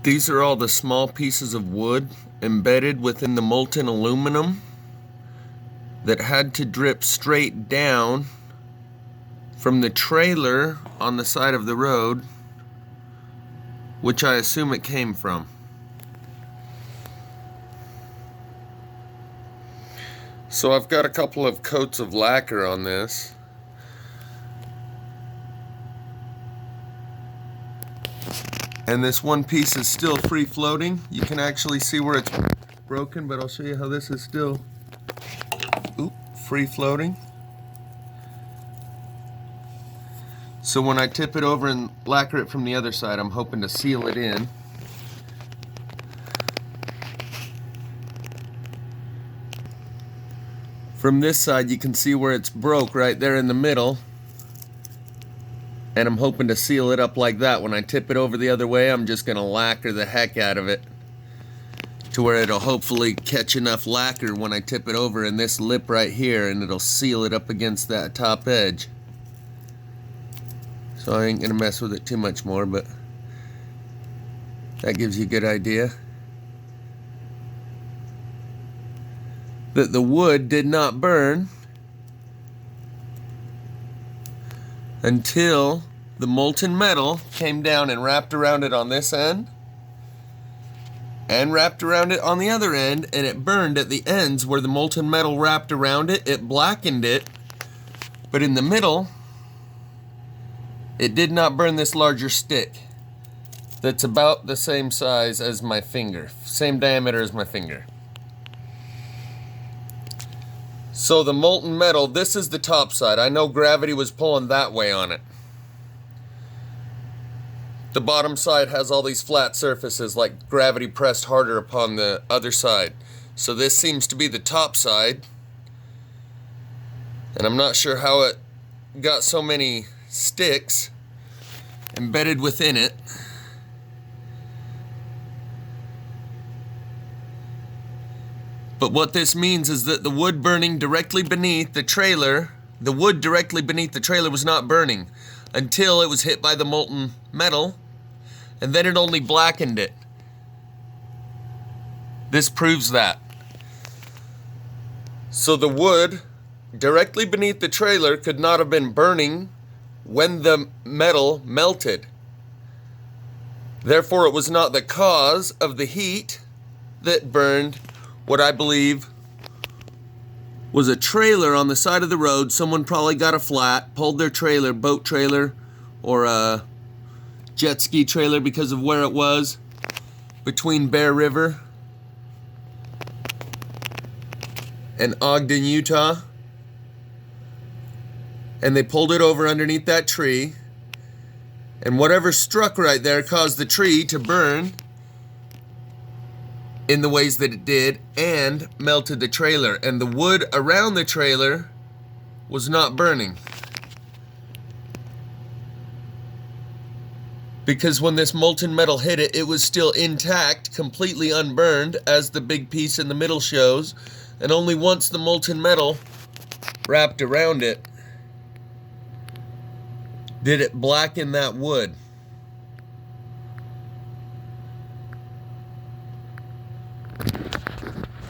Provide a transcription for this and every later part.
These are all the small pieces of wood embedded within the molten aluminum that had to drip straight down from the trailer on the side of the road, which I assume it came from. So I've got a couple of coats of lacquer on this. And this one piece is still free floating. You can actually see where it's broken, but I'll show you how this is still free floating. So when I tip it over and lacquer it from the other side, I'm hoping to seal it in. From this side, you can see where it's broke right there in the middle. And I'm hoping to seal it up like that. When I tip it over the other way, I'm just gonna lacquer the heck out of it to where it'll hopefully catch enough lacquer when I tip it over in this lip right here, and it'll seal it up against that top edge. So I ain't gonna mess with it too much more, but that gives you a good idea that the wood did not burn until the molten metal came down and wrapped around it on this end and wrapped around it on the other end, and it burned at the ends where the molten metal wrapped around it. It blackened it, but in the middle it did not burn this larger stick that's about the same size as my finger, same diameter as my finger. So the molten metal, this is the top side. I know gravity was pulling that way on it. The bottom side has all these flat surfaces, like gravity pressed harder upon the other side. So this seems to be the top side. And I'm not sure how it got so many sticks embedded within it. But what this means is that the wood burning directly beneath the trailer, the wood directly beneath the trailer was not burning until it was hit by the molten metal, and then it only blackened it. This proves that. So the wood directly beneath the trailer could not have been burning when the metal melted. Therefore, it was not the cause of the heat that burned what I believe was a trailer on the side of the road. Someone probably got a flat, pulled their trailer, boat trailer, or a jet ski trailer because of where it was, between Bear River and Ogden, Utah. And they pulled it over underneath that tree. And whatever struck right there caused the tree to burn in the ways that it did, and melted the trailer. And the wood around the trailer was not burning. Because when this molten metal hit it, it was still intact, completely unburned, as the big piece in the middle shows. And only once the molten metal wrapped around it did it blacken that wood.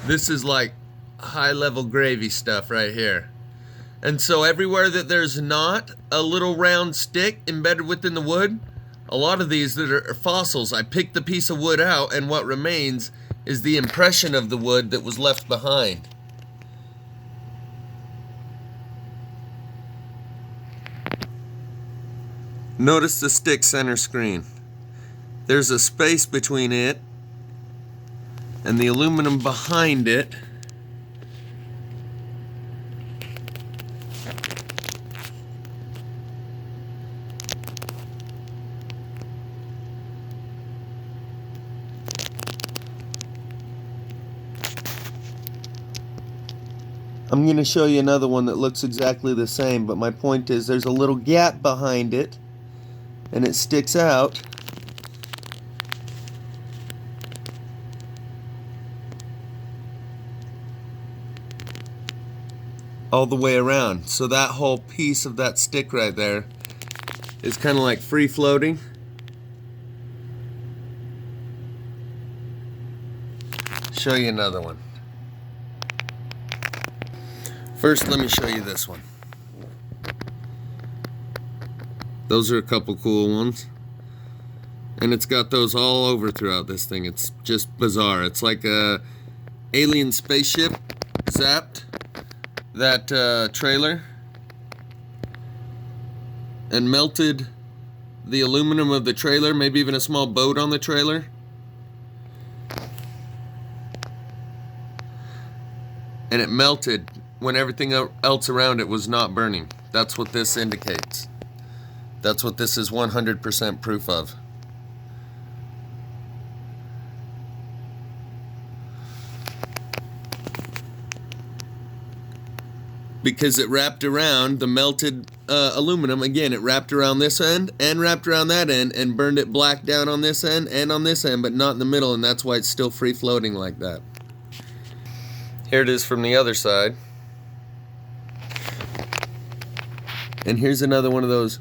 This is like high-level gravy stuff right here. And so everywhere that there's not a little round stick embedded within the wood, a lot of these that are fossils, I pick the piece of wood out, and what remains is the impression of the wood that was left behind. Notice the stick center screen. There's a space between it and the aluminum behind it. I'm going to show you another one that looks exactly the same, but my point is there's a little gap behind it and it sticks out. All the way around. So that whole piece of that stick right there is kind of like free floating. show you another one. First, let me show you this one. Those are a couple cool ones. And it's got those all over throughout this thing. It's just bizarre. It's like a alien spaceship zapped that trailer and melted the aluminum of the trailer, maybe even a small boat on the trailer. And it melted when everything else around it was not burning. That's what this indicates. That's what this is 100% proof of. Because it wrapped around the melted aluminum. Again, it wrapped around this end and wrapped around that end and burned it black down on this end and on this end, but not in the middle, and that's why it's still free floating like that. Here it is from the other side. And here's another one of those.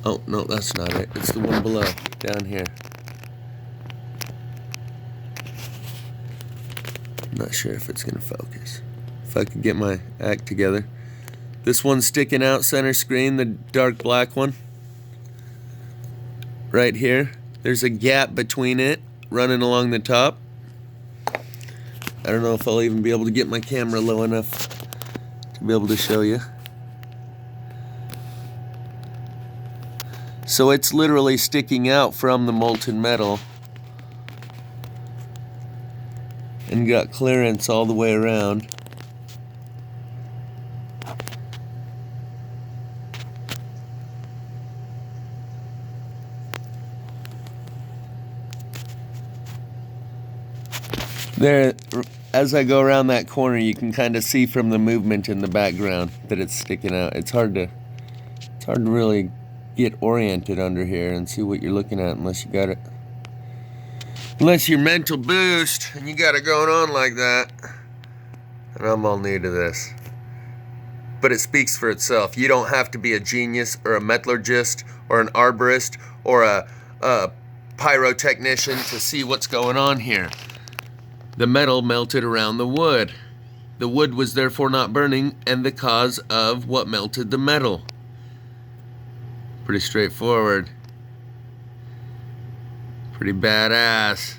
Oh, no, that's not it. It's the one below, down here. I'm not sure if it's going to focus. If I could get my act together. This one's sticking out center screen, the dark black one. Right here. There's a gap between it running along the top. I don't know if I'll even be able to get my camera low enough to be able to show you. So it's literally sticking out from the molten metal and got clearance all the way around. There, as I go around that corner, you can kind of see from the movement in the background that it's sticking out. It's hard to really get oriented under here and see what you're looking at unless you got it. Unless you're mental boost and you got it going on like that. And I'm all new to this. But it speaks for itself. You don't have to be a genius or a metallurgist or an arborist or a pyrotechnician to see what's going on here. The metal melted around the wood. The wood was therefore not burning, and the cause of what melted the metal. Pretty straightforward. Pretty badass.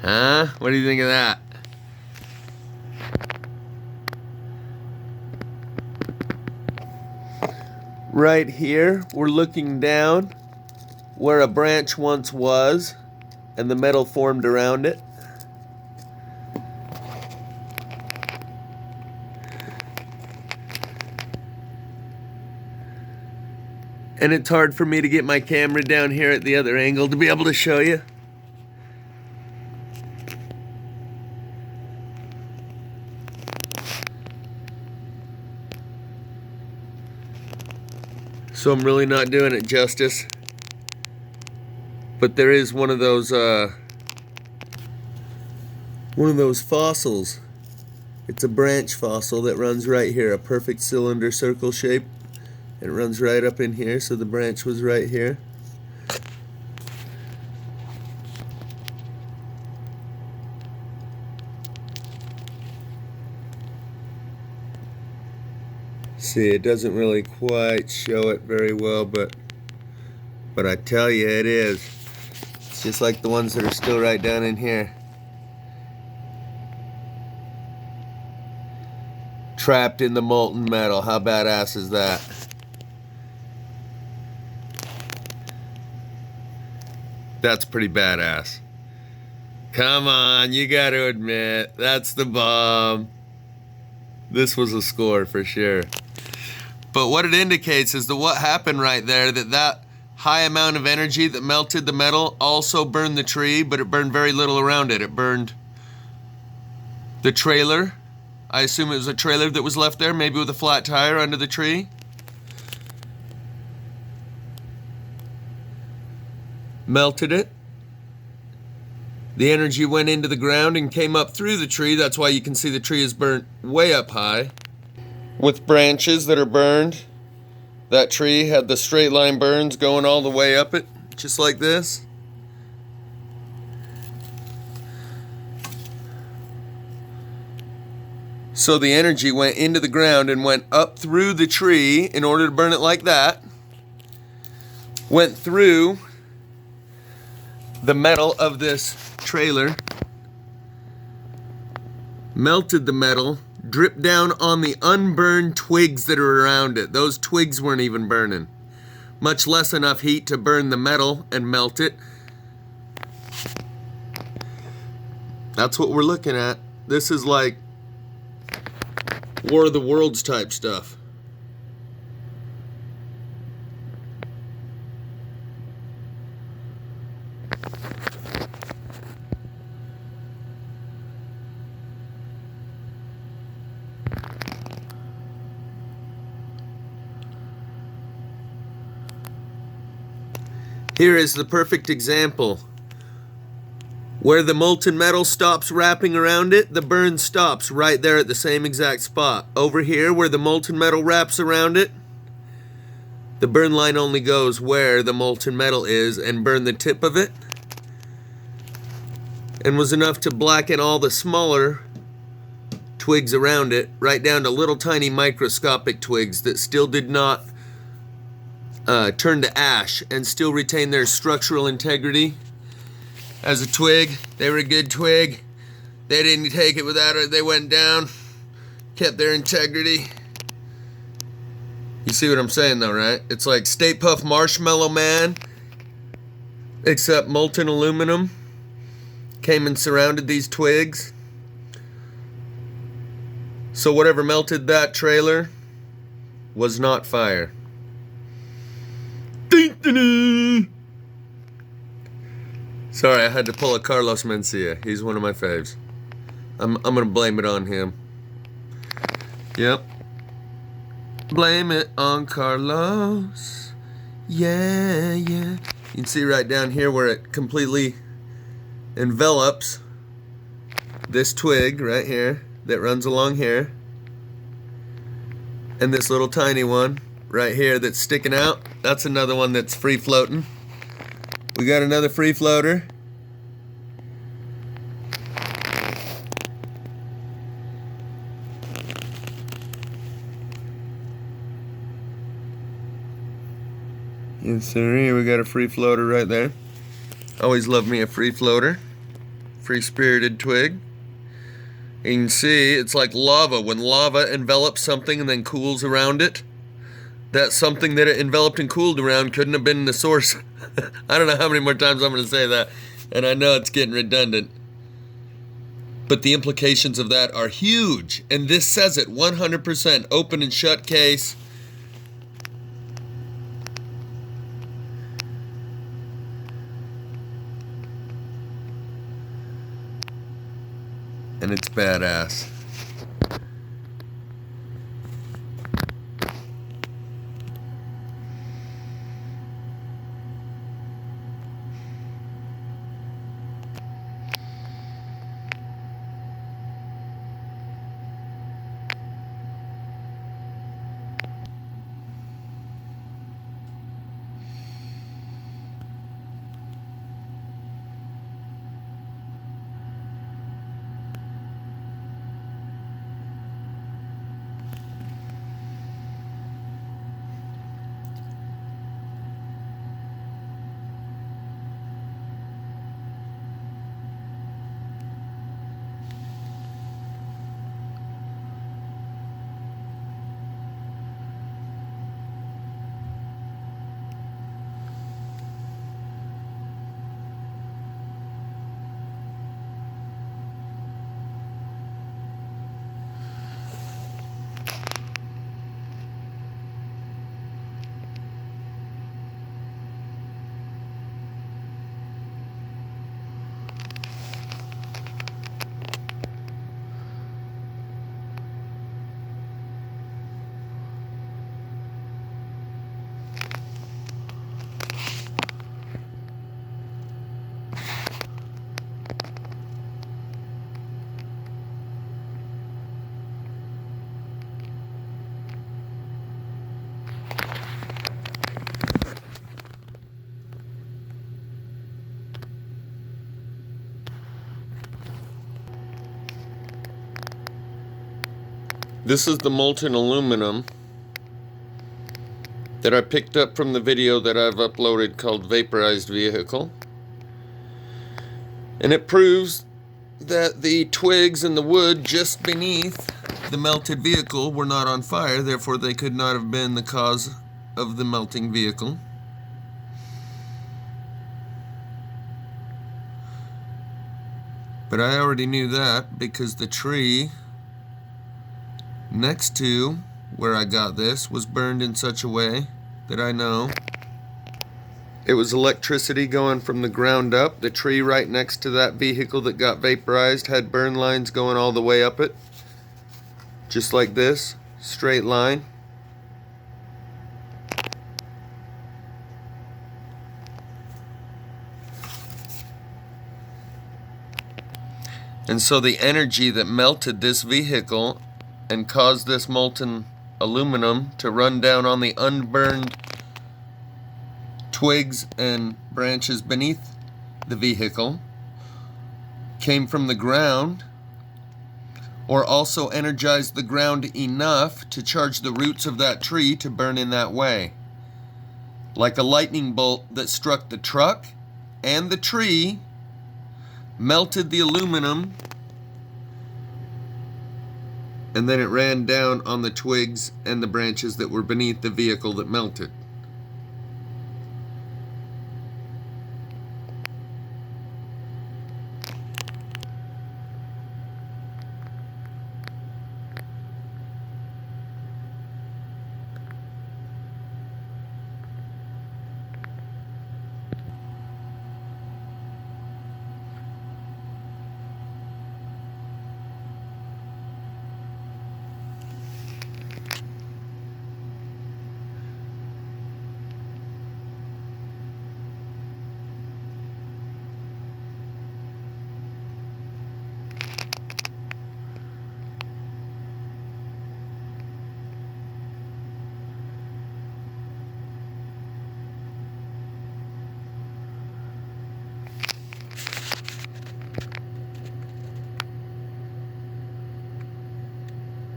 Huh? What do you think of that? Right here, we're looking down where a branch once was, and the metal formed around it. And it's hard for me to get my camera down here at the other angle to be able to show you. So I'm really not doing it justice. But there is one of those fossils. It's a branch fossil that runs right here, a perfect cylinder circle shape. It runs right up in here, so the branch was right here. See, it doesn't really quite show it very well, but I tell you, it is. It's just like the ones that are still right down in here. Trapped in the molten metal. How badass is that? That's pretty badass. Come on, you gotta admit, that's the bomb. This was a score for sure. But what it indicates is that what happened right there, that high amount of energy that melted the metal also burned the tree, but it burned very little around it. It burned the trailer. I assume it was a trailer that was left there, maybe with a flat tire under the tree. Melted it. The energy went into the ground and came up through the tree. That's why you can see the tree is burnt way up high. With branches that are burned. That tree had the straight line burns going all the way up it, just like this. So the energy went into the ground and went up through the tree in order to burn it like that. Went through the metal of this trailer, melted the metal, dripped down on the unburned twigs that are around it. Those twigs weren't even burning, much less enough heat to burn the metal and melt it. That's what we're looking at. This is like War of the Worlds type stuff. Here is the perfect example. Where the molten metal stops wrapping around it, the burn stops right there at the same exact spot. Over here, where the molten metal wraps around it, the burn line only goes where the molten metal is and burn the tip of it, and was enough to blacken all the smaller twigs around it, right down to little tiny microscopic twigs that still did not turn to ash and still retain their structural integrity. As a twig, they were a good twig. They didn't take it without it. They went down, kept their integrity. You see what I'm saying though, right? It's like Stay Puft Marshmallow Man, except molten aluminum came and surrounded these twigs. So whatever melted that trailer was not fire. Sorry, I had to pull a Carlos Mencia. He's one of my faves. I'm gonna blame it on him. Yep. Blame it on Carlos. Yeah, yeah. You can see right down here where it completely envelops this twig right here that runs along here. And this little tiny one right here that's sticking out. That's another one that's free floating. We got another free floater. Yes, sir. We got a free floater right there. Always love me a free floater. Free-spirited twig. And you can see it's like lava. When lava envelops something and then cools around it, that something that it enveloped and cooled around couldn't have been the source. I don't know how many more times I'm going to say that, and I know it's getting redundant. But the implications of that are huge, and this says it 100%, open and shut case. And it's badass. This is the molten aluminum that I picked up from the video that I've uploaded called Vaporized Vehicle. And it proves that the twigs and the wood just beneath the melted vehicle were not on fire, therefore they could not have been the cause of the melting vehicle. But I already knew that because the tree next to where I got this was burned in such a way that I know it was electricity going from the ground up. The tree right next to that vehicle that got vaporized had burn lines going all the way up it. Just like this, straight line. And so the energy that melted this vehicle and caused this molten aluminum to run down on the unburned twigs and branches beneath the vehicle came from the ground, or also energized the ground enough to charge the roots of that tree to burn in that way. Like a lightning bolt that struck the truck and the tree, melted the aluminum, and then it ran down on the twigs and the branches that were beneath the vehicle that melted.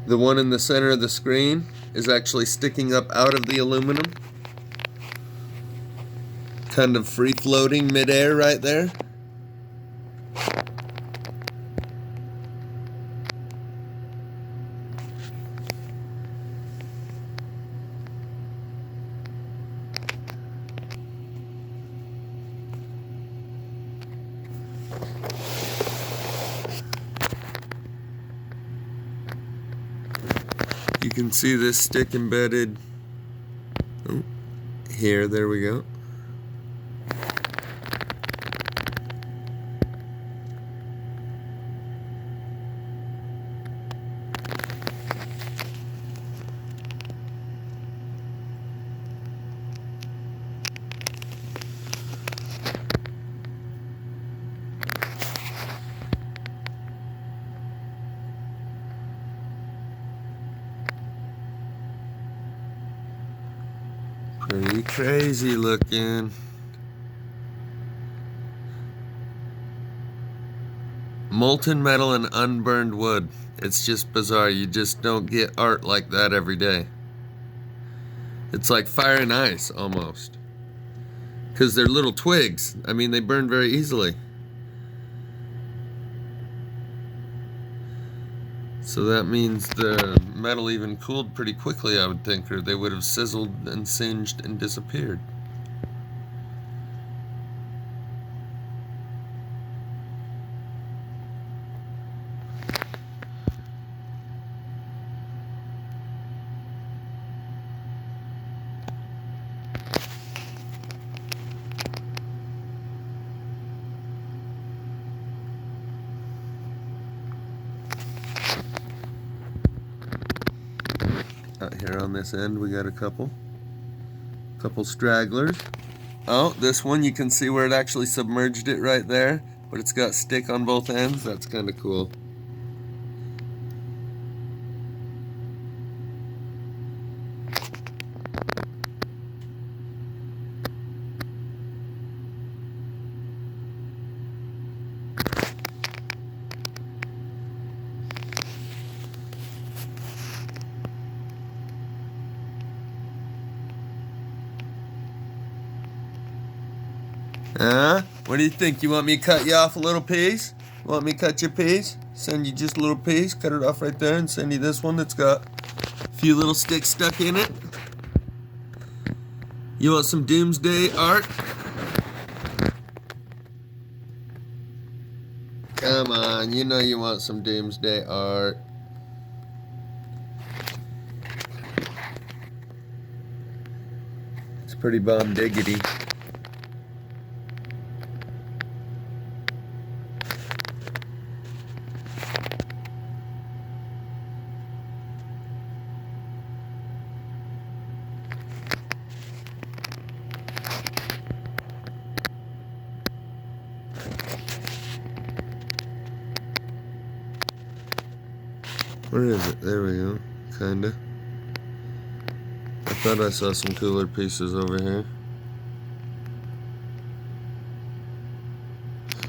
The one in the center of the screen is actually sticking up out of the aluminum. Kind of free floating midair right there. You can see this stick embedded here. There we go. Pretty crazy looking. Molten metal and unburned wood. It's just bizarre. You just don't get art like that every day. It's like fire and ice almost. Because they're little twigs. I mean, they burn very easily. So that means the metal even cooled pretty quickly, I would think, or they would have sizzled and singed and disappeared. Out here on this end we got a couple stragglers. Oh, this one you can see where it actually submerged it right there, but it's got stick on both ends. That's kind of cool. Huh? What do you think? You want me to cut you off a little piece? You want me to cut your piece? Send you just a little piece, cut it off right there, and send you this one that's got a few little sticks stuck in it. You want some doomsday art? Come on, you know you want some doomsday art. It's pretty bomb diggity. Where is it? There we go. Kinda. I thought I saw some cooler pieces over here.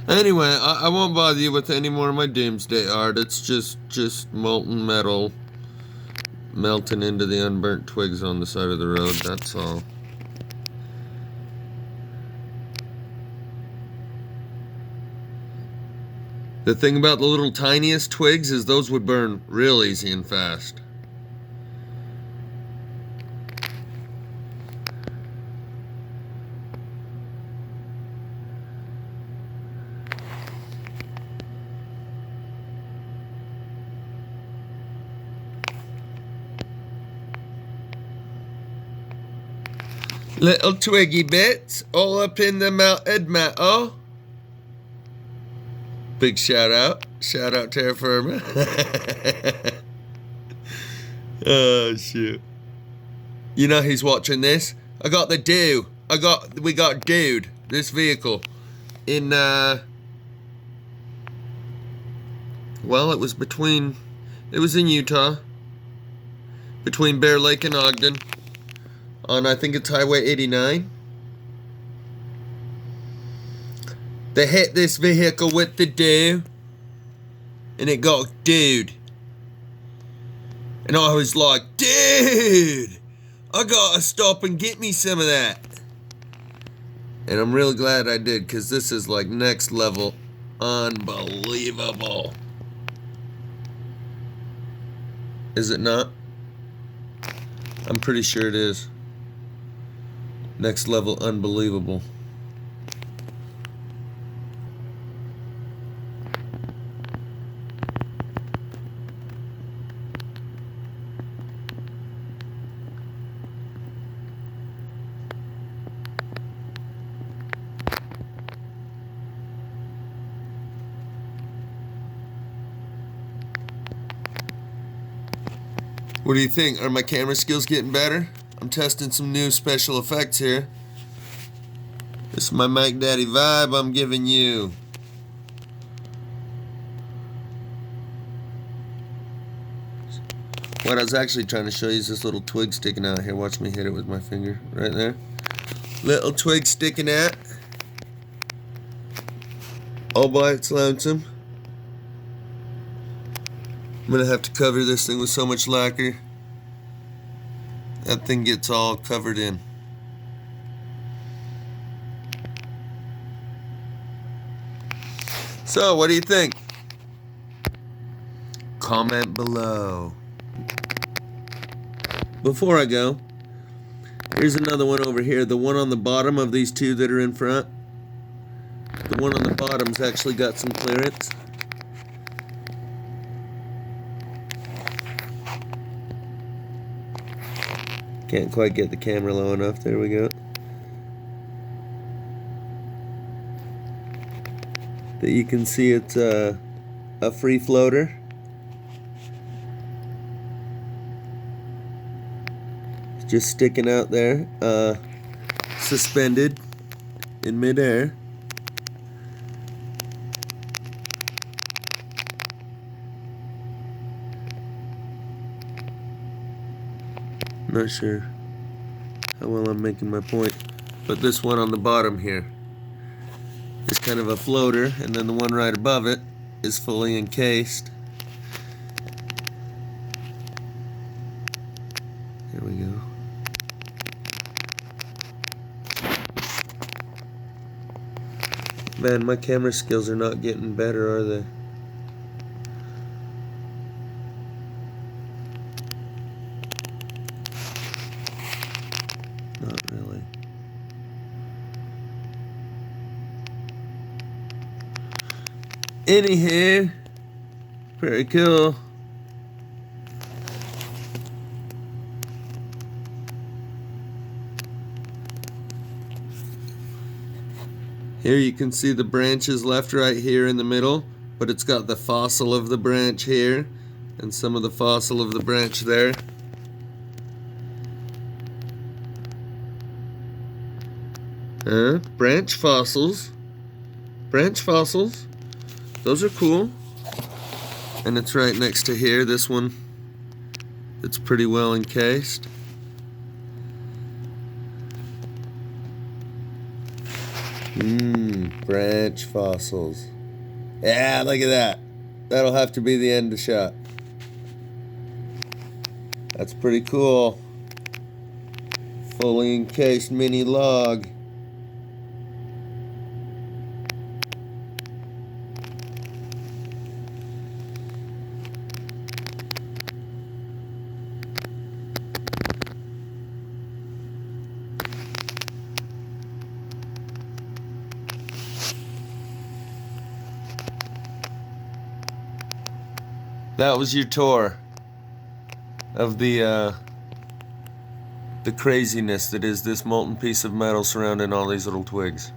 Anyway, I won't bother you with any more of my doomsday art. It's just molten metal melting into the unburnt twigs on the side of the road. That's all. The thing about the little tiniest twigs is those would burn real easy and fast. Little twiggy bits all up in the melted metal. Big shout out. Shout out Terra Firma. Oh shoot. You know who's watching this? I got the do. We got dude. This vehicle. In well, it was in Utah. Between Bear Lake and Ogden. On I think it's Highway 89. They hit this vehicle with the do, and it got dude. And I was like, dude, I gotta stop and get me some of that. And I'm really glad I did, because this is like next level unbelievable. Is it not? I'm pretty sure it is. Next level unbelievable. What do you think? Are my camera skills getting better? I'm testing some new special effects here. This is my Mike Daddy vibe I'm giving you. What I was actually trying to show you is this little twig sticking out here. Watch me hit it with my finger right there. Little twig sticking out. All by its lonesome. I'm gonna have to cover this thing with so much lacquer. That thing gets all covered in. So, what do you think? Comment below. Before I go, here's another one over here. The one on the bottom of these two that are in front. The one on the bottom's actually got some clearance. Can't quite get the camera low enough. There we go. That you can see it's a free floater. It's just sticking out there, suspended in midair. Not sure how well I'm making my point, but this one on the bottom here is kind of a floater, and then the one right above it is fully encased. Here we go. Man, my camera skills are not getting better, are they? Not really. Anywho, pretty cool. Here you can see the branches left right here in the middle, but it's got the fossil of the branch here and some of the fossil of the branch there. Branch fossils. Branch fossils. Those are cool. And it's right next to here, this one. It's pretty well encased. Branch fossils. Yeah, look at that. That'll have to be the end of shot. That's pretty cool. Fully encased mini log. That was your tour of the craziness that is this molten piece of metal surrounding all these little twigs.